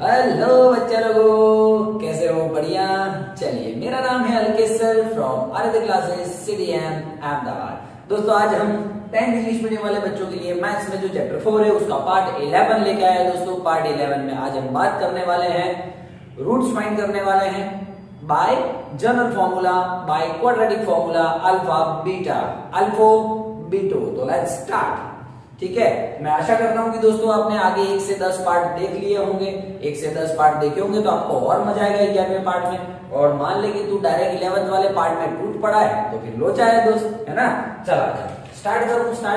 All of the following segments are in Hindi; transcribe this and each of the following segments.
हेलो बच्चे लोगों, कैसे हो? बढ़िया। चलिए, मेरा नाम है Alkesh sir from Aditya classes CDM Ahmedabad. दोस्तों, आज हम 10th इंग्लिश मीडियम वाले बच्चों के लिए मैथ्स में जो चैप्टर 4 है उसका पार्ट 11 लेके आए हैं। दोस्तों, पार्ट 11 में आज हम बात करने वाले हैं, रूट्स फाइंड करने वाले हैं by general formula, by quadratic formula, alpha beta, alpha beta. तो लेट्स स्टार्ट। ठीक है, मैं आशा करता हूं कि दोस्तों आपने आगे 1 से 10 पार्ट देख लिए होंगे। 1 से 10 पार्ट देखे होंगे तो आपको और मजा आएगा 11वें पार्ट में। और मान ले कि तू डायरेक्ट 11th वाले पार्ट में टूट पड़ा है तो फिर लोचा है दोस्त, है ना। चला स्टार्ट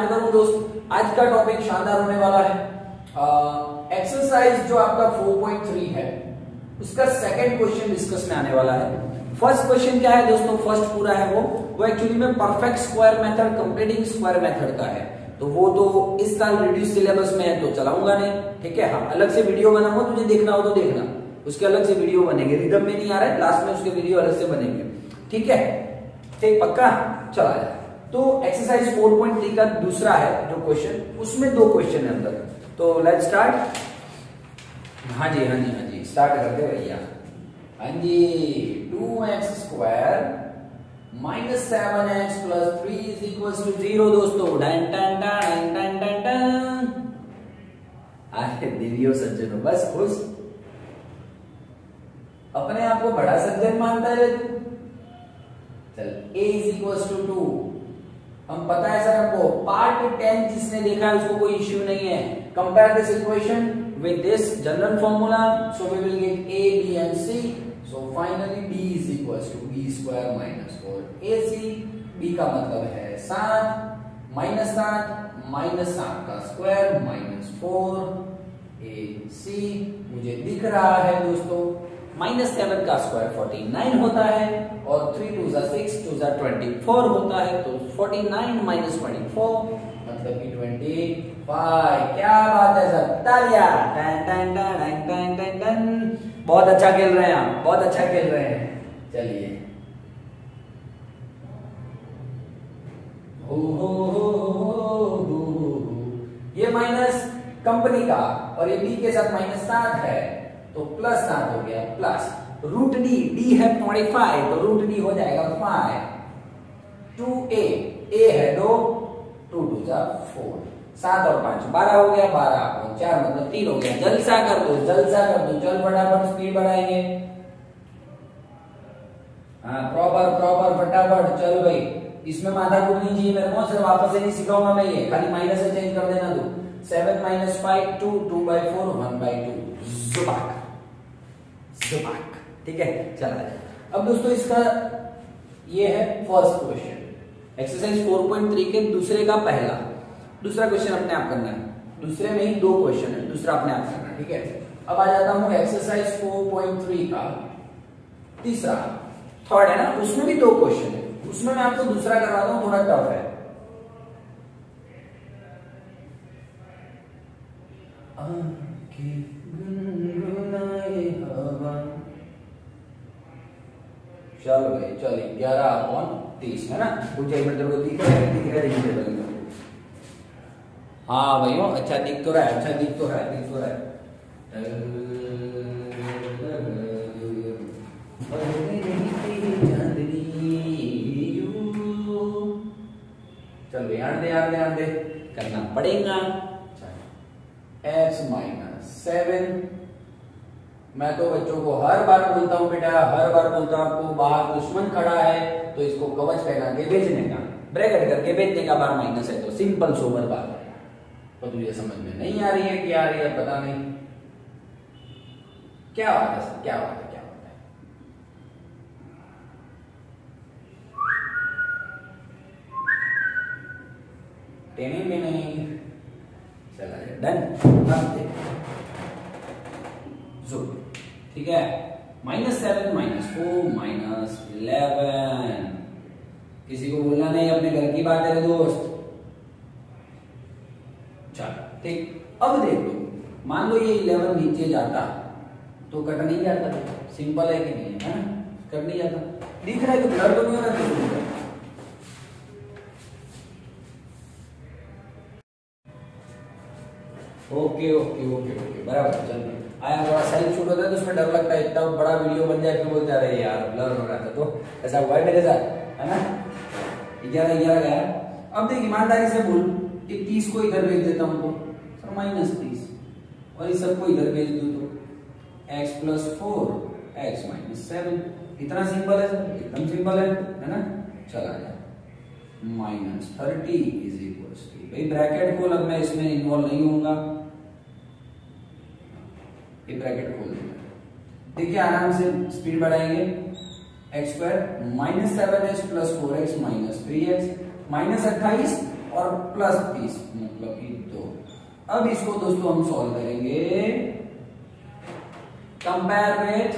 करूं दोस्त। आज का टॉपिक शानदार होने वाला है। एक्सरसाइज जो आपका 4.3 है उसका सेकंड क्वेश्चन डिस्कस में आने वाला है। फर्स्ट क्वेश्चन क्या है दोस्तों? फर्स्ट पूरा है वो एक्चुअली में perfect square method, completing square method का है। तो वो तो इस साल रिड्यूस सिलेबस में है तो चलाऊंगा नहीं। ठीक है, हाँ, अलग से वीडियो बनाऊंगा, तुझे देखना हो तो देखना, उसके अलग से वीडियो बनेंगे। रिदम में नहीं आ रहा है, लास्ट में उसके वीडियो अलग से बनेंगे। ठीक है, ठीक, पक्का। चला जाए तो एक्सरसाइज 4.3 का दूसरा है जो क्वेश्चन, उसमें 2 क्वेश्चन है अंदर। तो लेट्स स्टार्ट। हाँ जी, स्टार्ट करते भैया। हाँ जी, 2x square minus 7x plus 3 is equal to 0। दोस्तों, डन टन टन टन टन टन। अरे दिव्यो सज्जनों, बस खुश, अपने आप को बड़ा सज्जन मानता है तू। चल, a इज इक्वल टू 2। हम पता है सर आपको, पार्ट 10 जिसने देखा है उसको कोई इश्यू नहीं है। Compare this equation with this general formula, so we will get a, b and c. So finally b is equals to b square minus 4ac। b का मतलब है 7 माइनस 7 का स्क्वायर माइनस 4ac। मुझे दिख रहा है दोस्तों माइनस 7 का स्क्वायर 49 होता है और 3 2 6 2 24 होता है। तो 49 माइनस 24 मतलब कि 25। क्या बात है सर, तालियां। टन टन टन टन टन टन। बहुत अच्छा खेल रहे हैं आप, बहुत अच्छा खेल रहे हैं। चलिए, ये माइनस कंपनी का और ये बी के साथ माइनस 7 है तो प्लस 7 हो गया, प्लस रूट डी है 25 तो रूट डी हो जाएगा 5। 2a, a है 2, 2 2 4, 7 और 5 12 हो गया, 12 और 4 मतलब 3 हो गया। जलसा कर दो। चल फटाफट स्पीड बढ़ाएंगे। हाँ, प्रॉपर फटाफट चल भाई। इसमें माथा कूट नहीं चाहिए मेरे को, सिर्फ वापस से नहीं सिखाऊंगा मैं ये, खाली माइनस से चेंज कर देना तू। 7 माइनस 5 2, 2/4 1/2। जुबाक। ठीक है, चला। अब दोस्तों इसका ये है फर्स्ट क्वेश्चन, एक्सरसाइज 4.3 के दूसरे का पहला। दूसरा क्वेश्चन अपने आप करना है, दूसरे में ही 2 क्वेश्चन है, दूसरा अपने आप करना है। ठीक है, अब आ जाता हूं एक्सरसाइज 4.3 का तीसरा, थर्ड है ना, उसमें भी 2 क्वेश्चन है। उसमें मैं आपको दूसरा करवाता हूं, थोड़ा टफ है। चलो भाई, चलिए 11/30 है ना। कुछ एक मिनट को दिख रहा है। हाँ भाइयों, अच्छा दिख तो रहा है। चलो यार दे करना पड़ेगा। x minus 7। मैं तो बच्चों को हर बार बोलता हूँ बेटा, आपको बाहर दुश्मन खड़ा है तो इसको कवच पहना के भेजने का, ब्रैकेट करके भेजने का। बार माइनस है तो सिंपल सोबर बात है। तो तुझे समझ में नहीं आ रही है, क्या आ रही है पता नहीं। क्या बात है सर, क्या बात है। नहीं चला डन। ठीक है, -7 -4 -11। किसी को बोलना नहीं, अपने घर की बात है दोस्त। चलो ठीक, अब देख लो, मान लो ये 11 नीचे जाता तो कट नहीं जाता। सिंपल है कि नहीं, है ना, कट नहीं जाता। दिख रहा है तो ब्लर तो नहीं हो रहा। ओके बराबर, चल आया थोड़ा सेल्फ शूट होता है तो उसमें डर लगता है, इतना बड़ा वीडियो बन जाए फिर बोलते रहे यार ब्लर हो रहा था। तो ऐसा हुआ है मेरे साथ, है ना। 11 गया। अब देख ईमानदारी से बोल, 30 को इधर भेज देता हूं तो सर -30, और इस सबको इधर भेज दूं तो x + 4 x - 7। इतना सिंपल है सर, एकदम सिंपल है ना। चला जाए -30 = भाई ब्रैकेट खोल, अब मैं इसमें इन्वॉल्व नहीं होऊंगा, ये ब्रैकेट खोल देंगे। देखिए आराम से स्पीड बढ़ाएंगे, x² -7h + 4x - 3x -28 और +30 मतलब कि 2। अब इसको दोस्तों हम सॉल्व करेंगे, कंपेयर विथ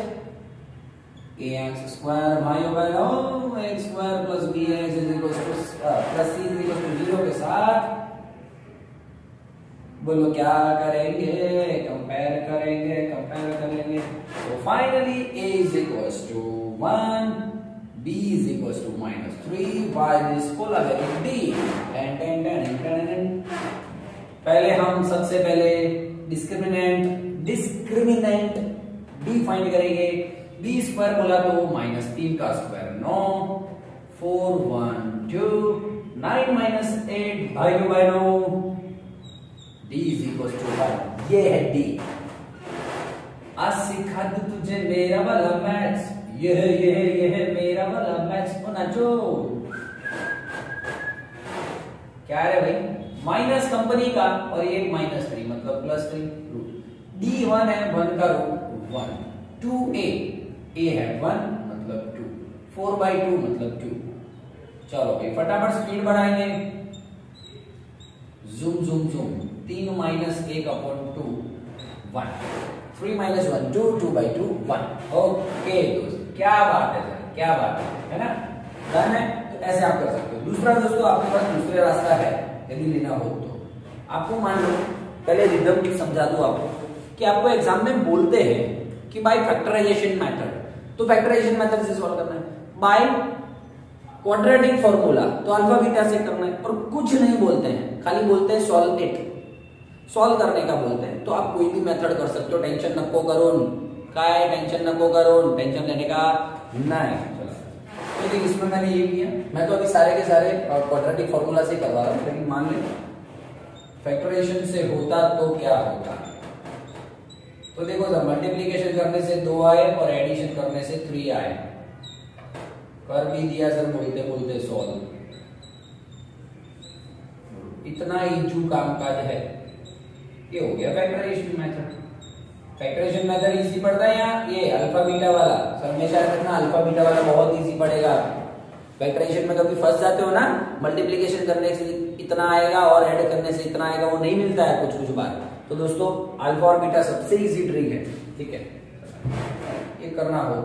ax² भाइयों x² + bx + c = 0 के साथ बोलो क्या करेंगे, कंपेयर करेंगे। तो finally a = 1, b = -3, y is कोलावेरिक d। पहले हम सबसे पहले डिस्क्रिमिनेंट d फाइंड करेंगे। b² बोला तो -3 का स्क्वायर 9, 4 1 2 9 - 8 भाइयों d = 1। ये है d। आज सिखा दूं तुझे मेरा वाला मैथ्स, ये है मेरा वाला मैथ्स। नाचो क्या है भाई, माइनस कंपनी का और ये -3 मतलब +3। d1 है 1 का रूट 1, 2a है 1 मतलब 2, 4/2 मतलब 2। चलो भाई फटाफट स्पीड बढ़ाएंगे, जूम 3 - 1/2 1, 3 - 1 2, 2/2 1। ओके दोस्त, क्या बात है सर, क्या बात है ना। डन है, तो ऐसे आप कर सकते हो। दूसरा दोस्तों आपके पास दूसरा रास्ता है, यदि लेना हो तो आपको मान लो पहले रिदम की समझा दूं आपको कि आपको एग्जाम में बोलते हैं कि बाय फैक्टराइजेशन मेथड, तो फैक्टराइजेशन मेथड से सॉल्व करना है। बाय क्वाड्रेटिक फॉर्मूला तो अल्फा बीटा से करना है, और कुछ नहीं बोलते हैं, खाली बोलते हैं सॉल्व इट, सॉल्व करने का बोलते हैं। तो आप कोई भी मेथड कर सकते हो, टेंशन नको करो, काय टेंशन नको करो, टेंशन लेने का नहीं। तो देखिए इसमें मैंने ये किया, मैं तो अभी सारे के सारे क्वाड्रेटिक फॉर्मूला से करवा रहा हूँ, लेकिन मान ले फैक्टराइजेशन से होता तो क्या होता। तो देखो सर, मल्टीप्लीकेशन करने से 2 आए और एडिशन करने से 3 आए, कर भी दिया सर बोलते बोलते सॉल्व। इतना इजू कामकाज है, ये हो गया factorization method. Factorization method easy पड़ता है या ये अल्फा बीटा वाला, सर हमेशा रखना अल्फा बीटा वाला बहुत इजी पड़ेगा। फैक्टराइजेशन में कभी फंस जाते हो ना, मल्टीप्लीकेशन करने से इतना आएगा और ऐड करने से इतना आएगा, वो नहीं मिलता है कुछ बार। तो दोस्तों अल्फा और बीटा सबसे इजी ट्रिक है, ठीक है, ये करना हो।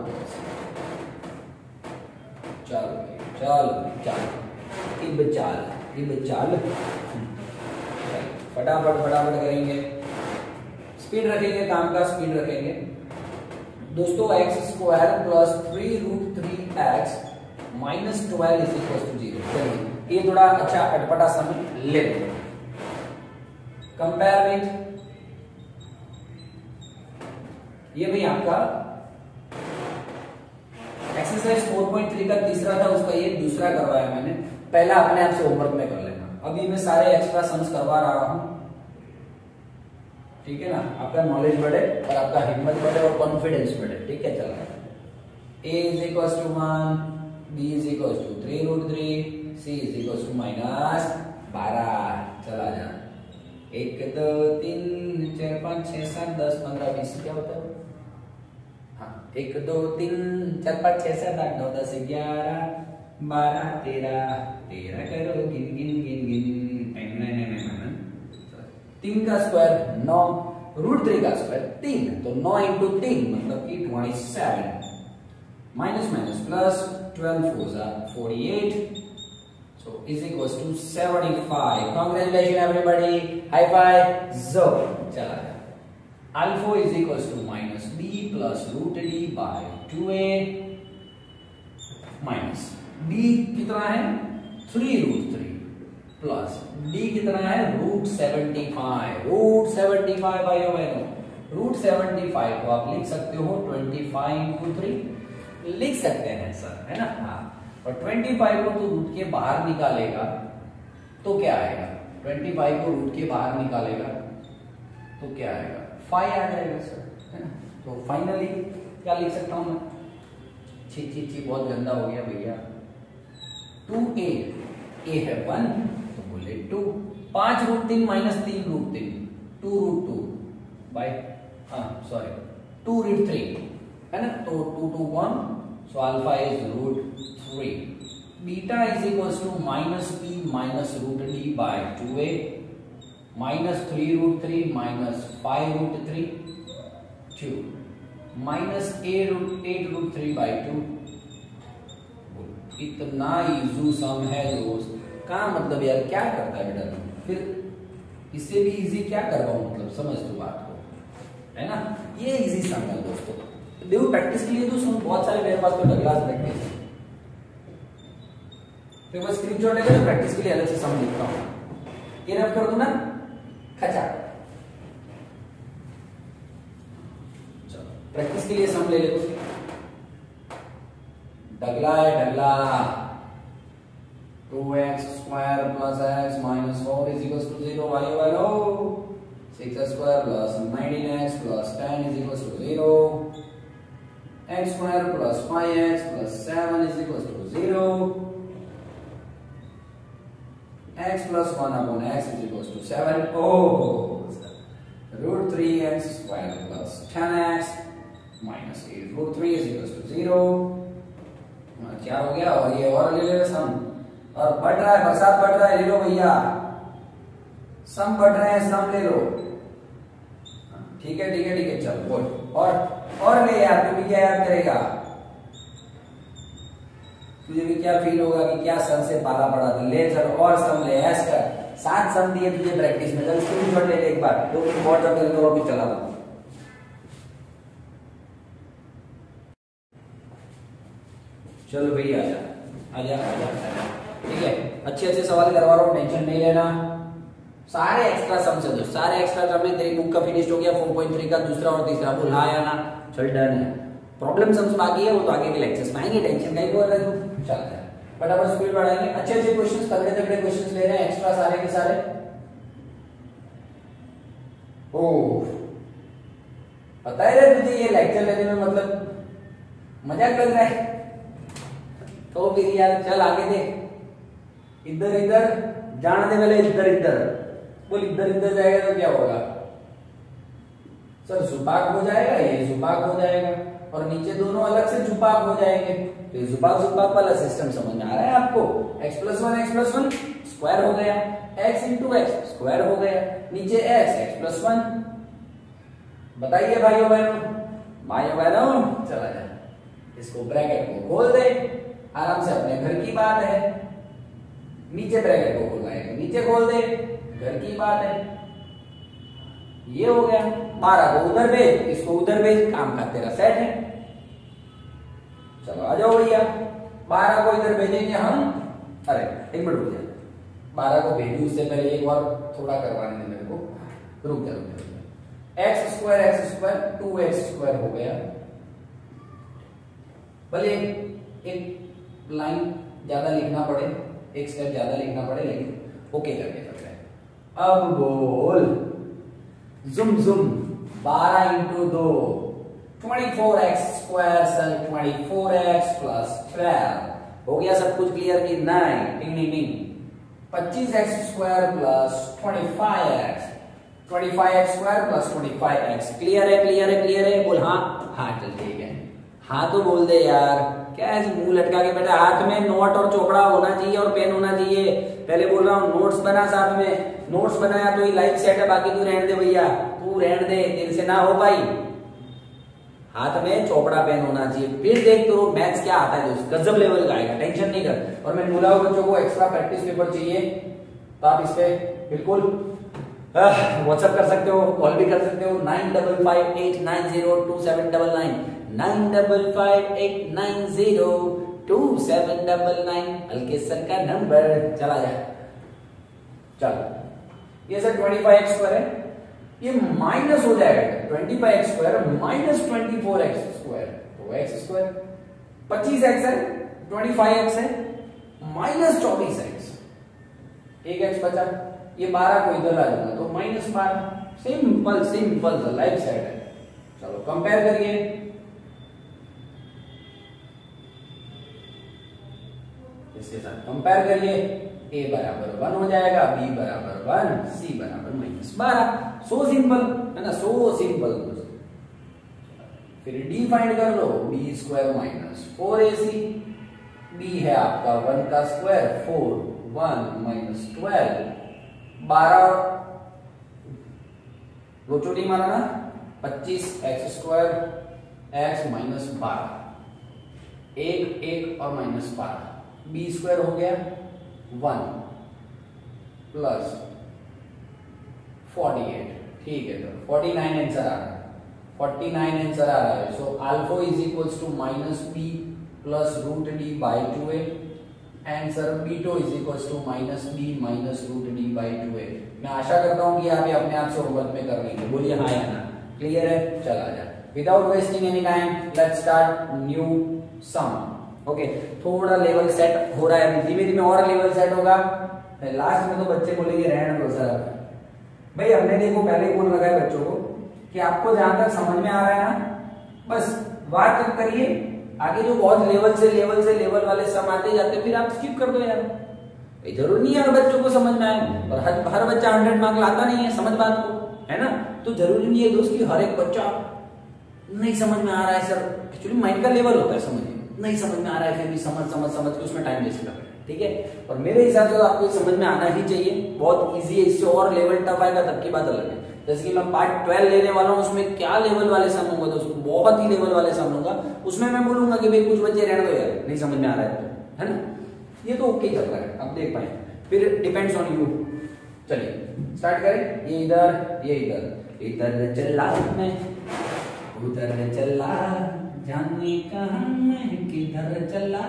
चल फटाफट करेंगे, स्पीड रखेंगे, काम का स्पीड रखेंगे दोस्तों। x² + 3√3x - 12 = 0। चलिए ये थोड़ा अच्छा अटपटा समय ले लो। कंपेयर विथ ये भी आपका एक्सरसाइज 4.3 का तीसरा था, उसका ये दूसरा करवाया मैंने। पहला अपने आप से होमवर्क में कर लेना। अभी मैं सारे एक्स्ट्रा सम्स करवा रहा हूं, ठीक है ना। आपका नॉलेज बढ़े और आपका हिम्मत बढ़े और कॉन्फिडेंस बढ़े, ठीक है। चलो a = 1, b = 3√3, c = -12। चला जा 1 2 3 4 5 6 7 10 15 20 क्या होता है, हाँ 1 2 3 4 5 6 7 8 9 10 11 12 13 करो गिन 3 का स्क्वायर 9, √3 का स्क्वायर 3, तो 9 × 3 मतलब कि 27, minus plus 12 4 48, so is equals to 75. Congratulations everybody, high five. So चला alpha is equals to -b plus √d by 2a minus b कितना है 3√3 प्लस d कितना है √75 भाइयों बहनों √75 को आप लिख सकते हो 25 × 3 लिख सकते हैं सर, है ना। हाँ, और 25 को तो रूट के बाहर निकालेगा तो क्या आएगा, 25 को रूट के बाहर निकालेगा तो क्या आएगा, 5 आ जाएगा सर, है ना। तो फाइनली क्या लिख सकता हूं मैं, छी बहुत गंदा हो गया भैया, 2a, a है 1 तो बोले 2, 5√3 - 3√3, 2√2 बाय, सॉरी 2√3, है ना। तो 2 2 1, so alpha is √3, beta is equals to -p -√d by 2a, -3√3 -5√3 2, -8√3 by 2। इतना इजी सम है दोस्त, का मतलब यार क्या करता है बेटा, फिर इससे भी इजी क्या करवाऊं, मतलब समझ दो बात को, है ना। ये इजी सम है दोस्तों, देखो प्रैक्टिस के लिए तो सुनो, बहुत सारे मेरे पास तो क्लास प्रैक्टिस है, फिर बस स्क्रीनशॉट लेकर प्रैक्टिस के लिए अलग से सम लिखता हूं, ये रफ कर दूं ना, खचा। चलो प्रैक्टिस के लिए सम ले लो, ढगला है ढगला, 2x² + x - 4 = 0, वाई वालो 6x² + 19x + 10 = 0, x² + 5x + 7 = 0, x + 1/x = 7, √3x² + 10x - 8√3 = 0। क्या हो गया, और ये और ले ले सम, और बढ़ रहा है, बरसात बढ़ रहा है, ले लो भैया सम बढ़ रहे हैं, सम ले लो, ठीक है चल बोल, और ले यार, तू भी क्या याद करेगा, तुझे भी क्या फील होगा कि क्या सर से पाला पड़ा था, ले चल और सम ले, ऐश कर, 7 सम दिए तुझे प्रैक्टिस में, चल स्क्रीनशॉट ले ले एक बार, तो व्हाट्सएप पे तो चला दो। चलो भैया आजा, ठीक है, अच्छे सवाल करवा रहा हूँ, टेंशन नहीं लेना, सारे एक्स्ट्रा सम से दो, सारे एक्स्ट्रा सम में तेरी बुक का फिनिश हो गया 4.3 का दूसरा और तीसरा, बोल हाँ या ना, चल डन है। प्रॉब्लम सम्स बाकी है, वो तो आगे के लेक्चर्स में आएंगे, टेंशन नहीं बोल रहे तू, चलता है फटाफट स्पीड बढ़ाएंगे, अच्छे क्वेश्चंस, तगड़े क्वेश्चंस ले रहे हैं एक्स्ट्रा सारे के सारे। ओह पता है तुझे ये लेक्चर लेने में मतलब मजाक लग रहा है, तो फिर यार चल आगे देख, इधर जाने दे, पहले इधर बोल, इधर जाएगा तो क्या होगा सर, झुपाक हो जाएगा, ये झुपाक हो जाएगा, और नीचे दोनों अलग से झुपाक हो जाएंगे, तो झुपाक वाला सिस्टम समझ में आ रहा है आपको, x + 1 स्क्वायर हो गया, x × x स्क्वायर हो गया, नीचे x + 1, बताइए भाइयों बहनों, चला जाए, इसको ब्रैकेट को खोल दे, आराम से अपने घर की बात है, नीचे ब्रैकेट को खोलना है, नीचे खोल दे, घर की बात है, ये हो गया, 12 को उधर भेज, इसको उधर भेज, काम का तेरा सेट है। चलो आ जाओ भैया, 12 को इधर भेजेंगे हम, अरे एक मिनट रुक जा, 12 को भेजू उससे पहले एक और थोड़ा करवाने दे मेरे को, रुक जा, x² 2x² हो गया, भले एक लाइन ज्यादा लिखना पड़े, एक स्टेप ज्यादा लिखना पड़े, लेकिन ओके करके चल रहे हैं। अब बोल जुम 12 × 2 24x² 24x + 12 हो गया, सब कुछ क्लियर की नहीं, टिंग 25x² + 25x² + 25x, क्लियर है, बोल हाँ चल ठीक है, हाँ तो बोल दे यार, क्या ऐसे मुंह लटका के बैठा, हाथ में नोट और चोपड़ा होना चाहिए और पेन होना चाहिए, पहले बोल रहा हूँ नोट्स बना, साथ में नोट्स बनाया तो ये लाइफ सेट है, बाकी तू रहने दे भैया, तू रहने दे, तेरे से ना हो पाई, हाथ में चोपड़ा पेन होना चाहिए, फिर देख तो मैथ्स क्या आता है दोस्त, गजब लेवल का आएगा, टेंशन नहीं कर। और मैं बोला बच्चों को एक्स्ट्रा प्रैक्टिस पेपर चाहिए तो आप इस पे बिल्कुल व्हाट्सएप कर सकते हो, कॉल भी कर सकते हो, 9558902799 9558902799 हल्के सर का नंबर, चला जाए। चलो ये सर 25x² है, ये माइनस हो जाएगा 25x² माइनस 24x², तो x², 25x है 25x है माइनस 24x, एक x बचा, ये 12 को इधर ला दूंगा तो -12। सिंपल सिंपल सा लाइफ साइड है। चलो कंपेयर करिए, इसके साथ कंपेयर करिए, a बराबर 1 हो जाएगा, b बराबर 1, c बराबर -12। सो सिंपल है ना, सो सिंपल। फिर d फाइंड कर लो, b² माइनस 4ac, b है आपका 1 का स्क्वायर 4, 1 माइनस 12, 12 दो चोटी मारा ना, 25x² x माइनस 12, 1 1 और -12, b² हो गया 1 प्लस 48, ठीक है, तो 49 आंसर आ रहा है, 49 आंसर आ रहा है। So alpha is equals to -b plus √d by 2a, answer beta is equals to -b minus √d by 2a। मैं आशा करता हूं कि आप ये अपने आप से होमवर्क में कर लेंगे, बोलिए हाँ या ना, क्लियर है। चला जाए, without wasting any time let's start new sum. Okay, थोड़ा लेवल सेट हो रहा है, धीमे धीमे और लेवल सेट होगा। लास्ट में तो बच्चे बोलेंगे रहने दो सर। भाई हमने देखो पहले बोल रखा है बच्चों को कि आपको जहां तक समझ में आ रहा है ना, बस बात तक करिए, आगे जो बहुत लेवल से लेवल वाले सम आते जाते फिर आप स्किप कर दो यार। जरूरी नहीं है हर बच्चों को समझ में आए, और हर बच्चा 100 मार्क लाता नहीं है, समझ बात को, है ना। तो जरूरी नहीं है दोस्त कि हर एक बच्चा नहीं समझ में आ रहा है सर, एक्चुअली माइंड का लेवल होता है, समझिए नहीं समझ में आ रहा है फिर भी समझ के उसमें टाइम वेस्ट कर रहे हैं, ठीक है। और मेरे हिसाब से तो आपको समझ में आना ही चाहिए, बहुत इजी है, इससे और लेवल टफ आएगा तब की बात अलग है। जैसे कि मैं पार्ट 12 लेने वाला हूँ, उसमें क्या लेवल वाले सम होंगे दोस्तों, बहुत ही लेवल वाले सम होगा। उसमें मैं बोलूंगा कि भाई कुछ बच्चे रहने दो यार, नहीं समझ में आ रहा है ना, ये तो ओके चल रहा है, अब देख पाए, फिर डिपेंड्स ऑन यू। चलिए स्टार्ट करें, ये इधर ये इधर चला मैं उधर चला, जाने कहां मैं किधर चला।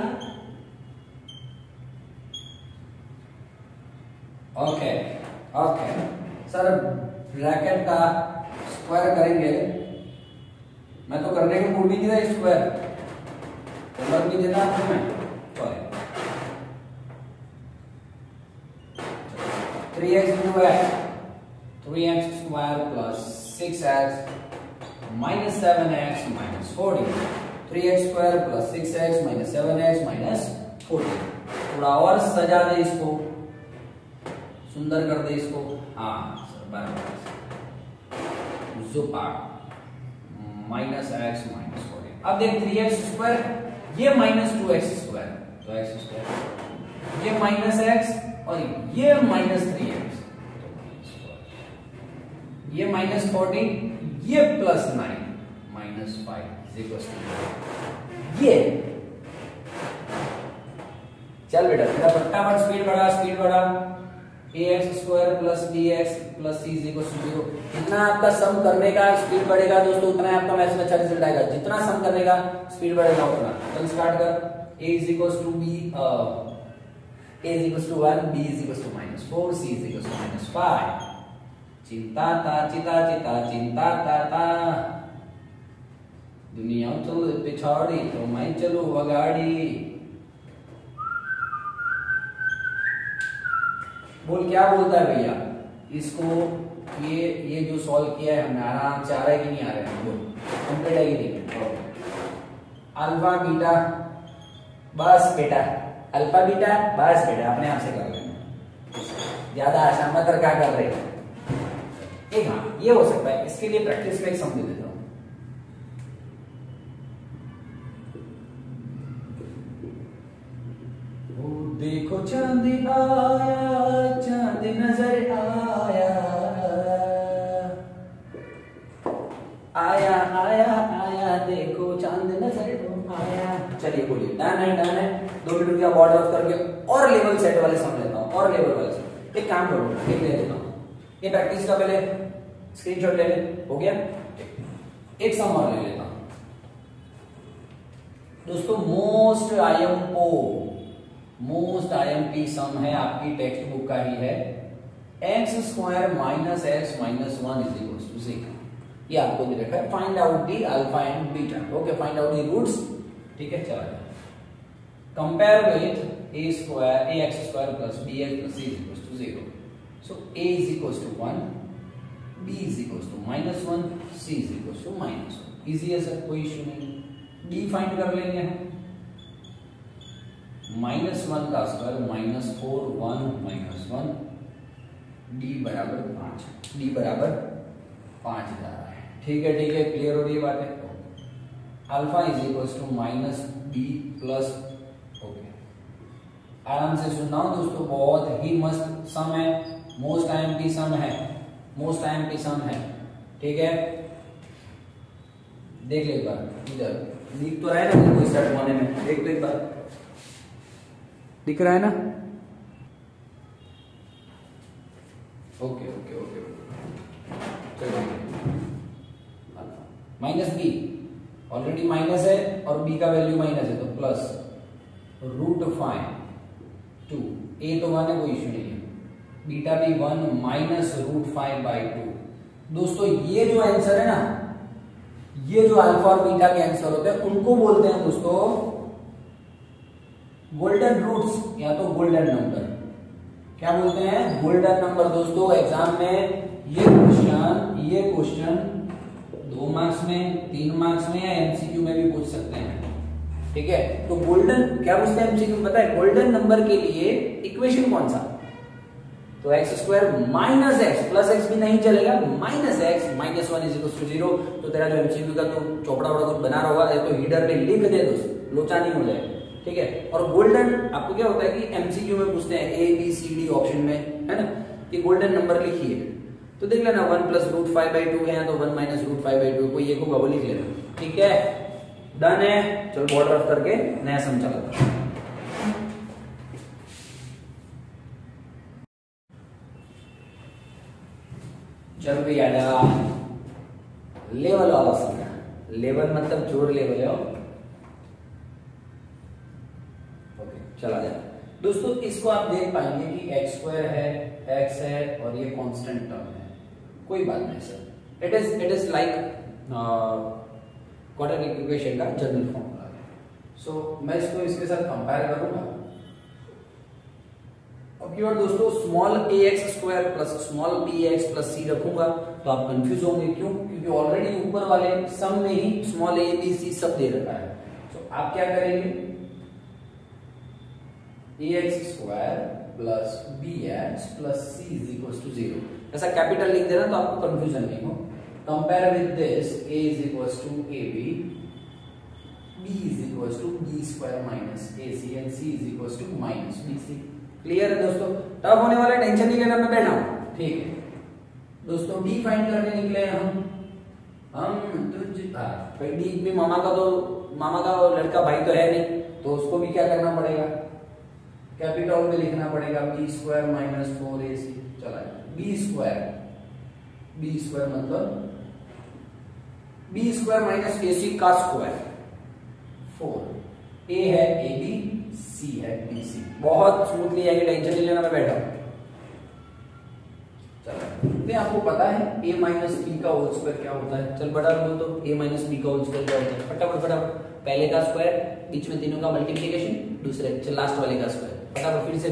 ओके ओके सर, ब्रैकेट का स्क्वायर करेंगे, मैं तो करने का मूड भी नहीं था, स्क्वायर होमवर्क नहीं देता आपको मैं, sorry. 3x into x, 3x square plus 6x minus 7x minus 40, 3x square plus 6x minus 7x minus 40। थोड़ा और सजा दे इसको, सुंदर कर दे इसको, हाँ बराबर, जुपा माइनस x माइनस 40। अब देख 3x स्क्वायर, ये माइनस 2x स्क्वायर, तो x स्क्वायर, ये माइनस x और ये माइनस 3x, ये माइनस 40, ये प्लस 9 माइनस 5 इक्वल्स टू ये। चल बेटा तेरा फटाफट स्पीड बढ़ा, ax square plus bx plus c is equal to 0। जितना आपका सम करने का स्पीड बढ़ेगा दोस्तों, उतना आपका मैथ्स में अच्छा रिजल्ट आएगा। जितना सम करने का स्पीड बढ़ेगा उतना। चल स्टार्ट कर, a is equal to b, a is equal to 1, b is equal to -4, c is equal to -5। चिंता ता दुनिया चल पिछाड़ी तो मैं चलू अगाड़ी। बोल क्या बोलता है भैया इसको, ये जो सॉल्व किया है हमने, आराम से आ रहा है कि नहीं आ रहा है, बोल कंप्लीट है कि नहीं। अल्फा बीटा बस बेटा, अल्फा बीटा बस बेटा, अपने आप से कर लेना, ज्यादा आसान मत कर, क्या कर रहे हैं। एक हाँ ये हो सकता है, इसके लिए प्रैक्टिस में एक सम दे देता हूं। देखो चांद आया, चांद नजर आया, आया आया आया, देखो चांद नजर आया। चलिए बोलिए, डन है। 2 मिनट का बॉर्ड ऑफ करके और लेवल सेट वाले सम लेता हूं, और लेवल वाले सम। एक काम करो, एक ले लेता हूं, ये प्रैक्टिस का पहले स्क्रीनशॉट ले ले, हो गया। एक सम और ले लेता हूं दोस्तों, मोस्ट आईएमपी सम है, आपकी टेक्स्ट बुक का ही है, x square minus x minus 1 is equal to 0। ये आपको दे रखा है, find out the alpha and beta. Okay, find out the roots. ठीक है, चला जाए। Compare with a square a x square plus b x plus c is equal to 0। So a is equal to 1, b is equal to -1, c is equal to -1। Easy है सर, कोई इश्यू नहीं। डी फाइंड कर लेंगे हम। -1 का स्क्वायर -4 1 -1, डी बराबर 5। डी बराबर 5 जा रहा है। ठीक है, ठीक है, क्लियर हो रही है बातें। Alpha is equal to minus b plus. Okay, आराम से सुनना हो दोस्तों, बहुत ही मस्त सम है, मोस्ट आईएमपी सम है, मोस्ट आईएमपी सम है। ठीक है, देख ले एक बार, इधर दिख तो रहा है ना कोई स्टार्ट होने में, देख तो एक बार, दिख रहा है ना? ओके ओके ओके, चलो माइनस बी ऑलरेडी माइनस है और बी का वैल्यू माइनस है, तो प्लस √5 2। ए तो 1 है, कोई इश्यू नहीं है। बीटा भी 1 माइनस √5/2। दोस्तों ये जो आंसर है ना, ये जो अल्फा और बीटा के आंसर होते हैं उनको बोलते हैं दोस्तों गोल्डन रूट्स या तो गोल्डन नंबर। क्या बोलते हैं? Golden number. दोस्तों एग्जाम में ये क्वेश्चन 2 मार्क्स में, 3 मार्क्स में या एमसीक्यू में भी पूछ सकते हैं। ठीक है, तो गोल्डन क्या पूछते हैं एमसीक्यू में पता है? गोल्डन नंबर के लिए इक्वेशन कौन सा? तो x square minus x plus x भी नहीं चलेगा, minus x minus 1 is equal to 0। तो तेरा जो एमसीक्यू का तो चौपड़ा वड़ा कुछ बना रहा होगा तो हीडर पे लिख दे दोस्त, लोचा नहीं हो जाए। ठीक है, और गोल्डन आपको क्या होता है कि एमसीक्यू में पूछते हैं A B C D option में, है ना, कि गोल्डन नंबर लिखिए। तो देख लेना 1 + √5/2 है तो 1 - √5/2, कोई एक होगा वो लिख लेना। ठीक है, डन है। चलो बॉर्डर ऑफ करके नया सम चलाता है। चल भी आया लेवल वाला सम। लेवल मतलब जोर लेवल है। ओके, चला जाए दोस्तों। इसको आप देख पाएंगे कि x² है, x है और ये कांस्टेंट टर्म है। कोई बात नहीं sir, it is like quadratic equation का जनरल फॉर्मूला है। सो मैं इसको इसके साथ कंपेयर करूंगा। अब की बार दोस्तों small ax² plus small bx plus c रखूंगा तो आप कंफ्यूज होंगे। क्यों? क्योंकि ऑलरेडी ऊपर वाले सम में ही स्मॉल a b c सब दे रखा है। तो आप क्या करेंगे? ax² plus bx plus c is equal to 0 ऐसा कैपिटल लिख देना तो आपको कंफ्यूजन नहीं हो। Compare with this a is equal to ab, b is equal to b² minus ac and c is equal to minus bc। Clear है दोस्तों? टफ होने वाला, टेंशन नहीं लेना, मैं बैठा हूं। ठीक है दोस्तों, डी फाइंड करने निकले हम तो डी भी मामा का लड़का भाई तो है नहीं, तो उसको भी क्या करना पड़ेगा? कैपिटल में लिखना पड़ेगा b² माइनस 4ac। चला b² मतलब b² माइनस ac का स्क्वायर 4। a है ab, c है bc। बहुत स्मूथली है, टेंशन नहीं लेना, मैं बैठा हूं। चलो आपको पता है a माइनस b का होल स्क्वायर क्या होता है? चल बड़ा बोल दो, a माइनस b का होल स्क्वायर क्या होता है? फटाफट पहले का स्क्वायर, बीच में तीनों का मल्टीप्लिकेशन, दूसरे लास्ट वाले का स्क्वायर। फटाफट फिर से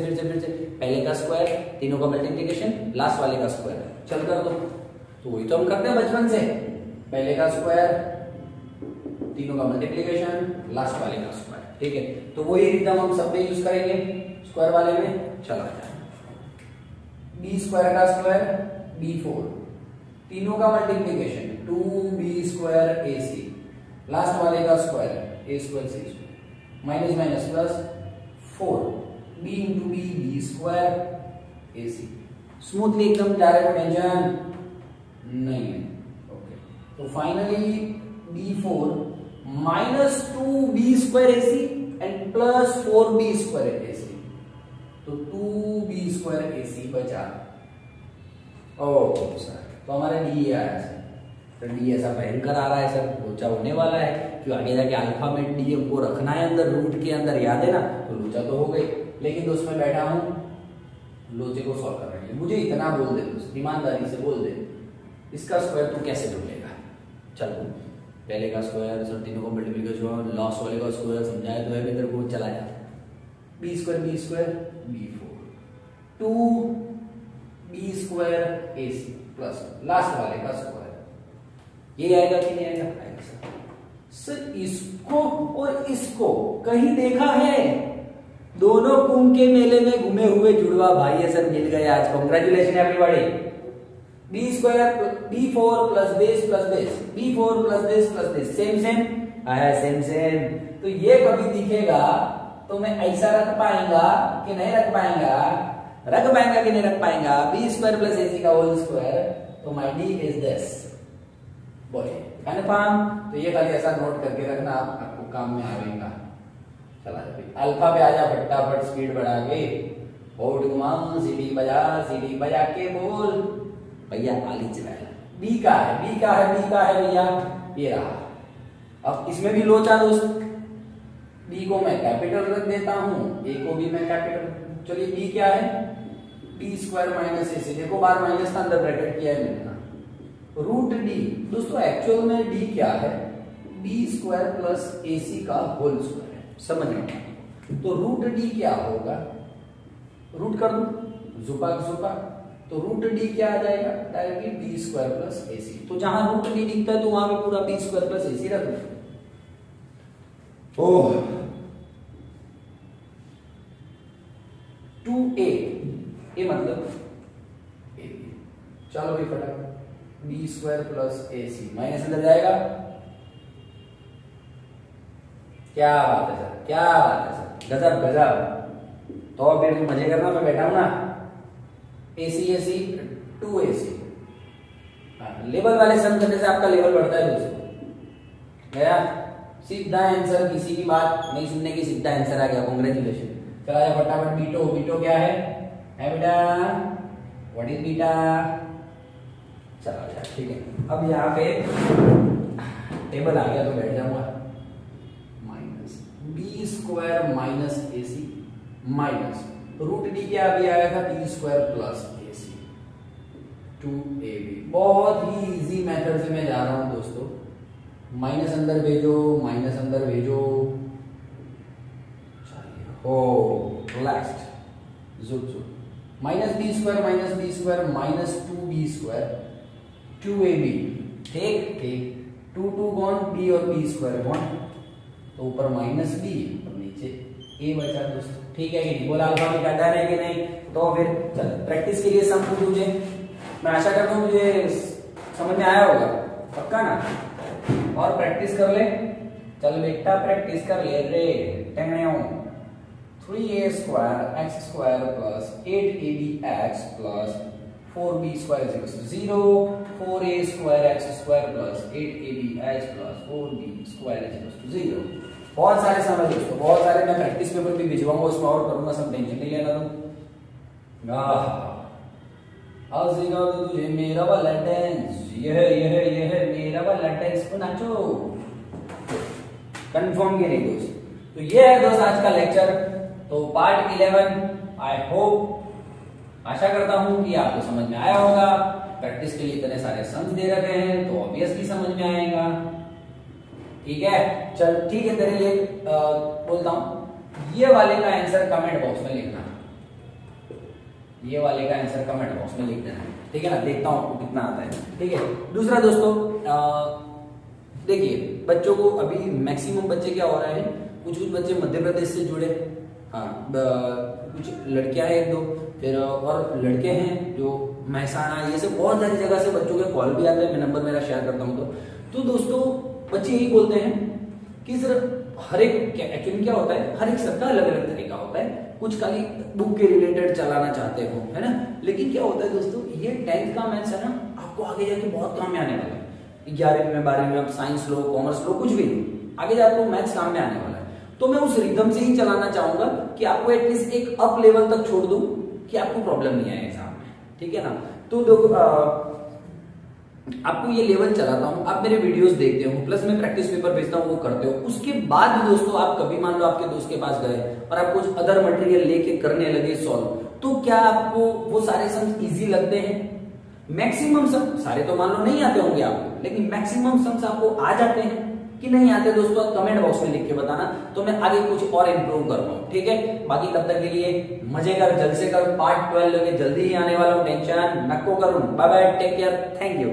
पहले का स्क्वायर, तीनों का मल्टीप्लिकेशन, लास्ट वाले का स्क्वायर। चल कर दो। तो वही तो हम करते हैं बचपन से, पहले का स्क्वायर, तीनों का मल्टीप्लिकेशन, लास्ट वाले का स्क्वायर। ठीक है, तो वही रिदम हम सब में यूज करेंगे स्क्वायर वाले में। चला जाए b² का स्क्वायर b4, तीनों का मल्टीप्लिकेशन 2b² ac, लास्ट वाले का square a² c², minus minus plus 4b × b b² ac। Smoothly एकदम, डायरेक्ट टेंशन नहीं है। ओके, तो finally b4 minus 2b² ac and plus 4b² ac, तो 2b² ac बचा। ओह सर, तो हमारा डी आया सर। तो डी ऐसा भयंकर आ रहा है सर, लोचा होने वाला है। क्यों? आगे जाके अल्फा में डी हमको रखना है अंदर, रूट के अंदर, याद है ना? तो लोचा तो हो गई। लेकिन दोस्त मैं बैठा हूं लोचे को सॉल्व करने के लिए मुझे इतना बोल दे, दोस्त ईमानदारी से बोल दे, इसका स्क्वायर तू कैसे ढूंढेगा? चलो पहले का स्क्वायर, सब तीनों को मल्टीप्लिकेशन और लास्ट वाले का स्क्वायर समझाया तो है भी तेरे को, चला जा b square b4 2b² ac plus last वाले का स्क्वायर, ये आएगा कि नहीं आएगा? आएगा सर। इसको और इसको कहीं देखा है? दोनों कुंभ के मेले में घूमे हुए जुड़वा भाई है सर, मिल गए आज, congratulation everybody. b4 plus base b4 plus base same आया, सेम। तो ये कभी दिखेगा तो मैं ऐसा रख पाएंगा कि नहीं रख पाएंगा? रख पाएंगा कि नहीं रख पाएंगा? b² प्लस ac का होल स्क्वायर, तो माय d इज दिस बोले कन्फर्म। तो ये खाली ऐसा नोट करके रखना, आपको काम में आएगा। चला भाई अल्फा पे आजा फटाफट, स्पीड बढ़ा के, होल्ड घुमाओ, सीढ़ी बजा के बोल भैया आली चलाया। बी का है भैया, ये रहा। अब इसमें भी लोचा दोस्त, बी को मैं कैपिटल रख देता हूं, ए को भी मैं कैपिटल। चलिए बी क्या है? b² माइनस ac, देखो बार माइनस का अंदर ब्रैकेट किया है मैंने, रूट डी। दोस्तों एक्चुअल में डी क्या है? b² प्लस ac का होल स्क्वायर है, समझ रहे? तो रूट डी क्या होगा? रूट कर दो, जुपा, तो रूट डी क्या आ जाएगा? Directly b² plus ac। तो जहां रूट डी दिखता है तो वहां पे पूरा b² प्लस ac रख दो। ओह 2a, ए मतलब a। चलो भाई फटाफट b² प्लस ac, माइनस अंदर जाएगा। क्या बात है सर, गजब। तो फिर मजे करना, मैं बैठा हूं ना। AC 2ac, लेवल वाले सम करने से आपका लेवल बढ़ता है दोस्तों। गया सीधा आंसर, किसी की बात नहीं सुनने की, सीधा आंसर आ गया, कांग्रेचुलेशन। चला जा फटाफट, बीटो क्या है बेटा? What is beta? चला जा, ठीक है। अब यहाँ पे टेबल आ गया तो बैठ जाऊंगा। Minus b² minus ac minus root D क्या अभी आया था? b² plus ac 2ab। बहुत ही इजी मेथड से मैं जा रहा हूं दोस्तों। माइनस अंदर भेजो, हो लास्ट जुट minus b² minus 2b² 2ab, ठीक 2 कौन? b और b² कौन? तो ऊपर माइनस b और नीचे a बचा दोस्तों, ठीक है कि नहीं? बोला अल्फा में काटा है कि नहीं? तो फिर चल प्रैक्टिस के लिए सम पूछ मुझे, मैं आशा करता हूँ मुझे समझ में आया होगा, पक्का ना? और प्रैक्टिस कर ले, चल बेटा प्रैक्टिस कर ले रे। 3a² x² plus 8abx plus 4b² 0, 4a² x² plus 8abx plus 4b² 0। बहुत सारे समय दोस्तों, बहुत सारे। मैं प्रैक्टिस पेपर भी भिजवाऊंगा, उसमें और करूंगा, सब टेंशन नहीं लेना तुम। तो तुझे मेरा वाला डांस, यह मेरा वाला डांस को नाचो। कंफर्म के नहीं दोस्त? तो ये है दोस्त आज का लेक्चर। तो पार्ट 11 आई होप, आशा करता हूं कि आपको समझ में आया होगा। प्रैक्टिस के लिए इतने सारे सम्स दे रखे हैं तो ऑब्वियसली समझ में आएगा, ठीक है? चल ठीक है, तेरे लिए बोलता हूं, ये वाले का आंसर कमेंट बॉक्स में लिखना, ये वाले का आंसर कमेंट बॉक्स में लिख देना, ठीक है ना? देखता हूं आपको कितना आता है, ठीक है? दूसरा दोस्तों, देखिए बच्चों को अभी मैक्सिमम बच्चे क्या हो रहे हैं, कुछ बच्चे मध्य प्रदेश से जुड़े, हाँ कुछ लड़कियां हैं 1-2, फिर और लड़के हैं जो महसाना, ये सब बहुत सारी जगह से बच्चों के कॉल भी आते हैं। मैं नंबर मेरा शेयर करता हूँ। तो दोस्तों बच्चे यही बोलते हैं कि सर हर एक, एक्चुअली क्या होता है, हर एक सबका अलग अलग तरीका होता है। कुछ खाली बुक के रिलेटेड चलाना चाहते हो, है ना? लेकिन क्या होता है दोस्तों, ये 10th का मैथ्स है ना, आपको आगे जाके बहुत काम में आने वाला है। 11वीं में 12वीं में आप साइंस लो, कॉमर्स लो, कुछ भी लो, आगे जाके आपको मैथ्स काम में आने वाला है। तो मैं उस रिदम से ही चलाना चाहूंगा कि आपको एटलीस्ट एक अप लेवल तक छोड़ दूं कि आपको प्रॉब्लम नहीं आए एग्जाम में, ठीक है ना? तो देखो आपको ये लेवल चलाता हूं, आप मेरे वीडियोस देखते हो, प्लस मैं प्रैक्टिस पेपर भेजता हूं, वो करते हो, उसके बाद भी दोस्तों आप कभी मान लो आपके दोस्त के पास गए और आप कुछ अदर मटेरियल लेके करने लगे सॉल्व, तो क्या आपको वो सारे सम्स इजी लगते हैं? मैक्सिमम सम, सारे तो मान लो नहीं आते होंगे आपको, लेकिन मैक्सिमम सम्स आपको आ जाते हैं कि नहीं आते दोस्तों? कमेंट बॉक्स में लिख के बताना, तो मैं आगे कुछ और इंप्रूव करूंगा, ठीक है? बाकी तब तक के लिए मजे कर, जल्द से कर, पार्ट 12 लेके जल्दी ही आने वाला हूं, टेंशन नको करूं। Bye bye, take care, thank you.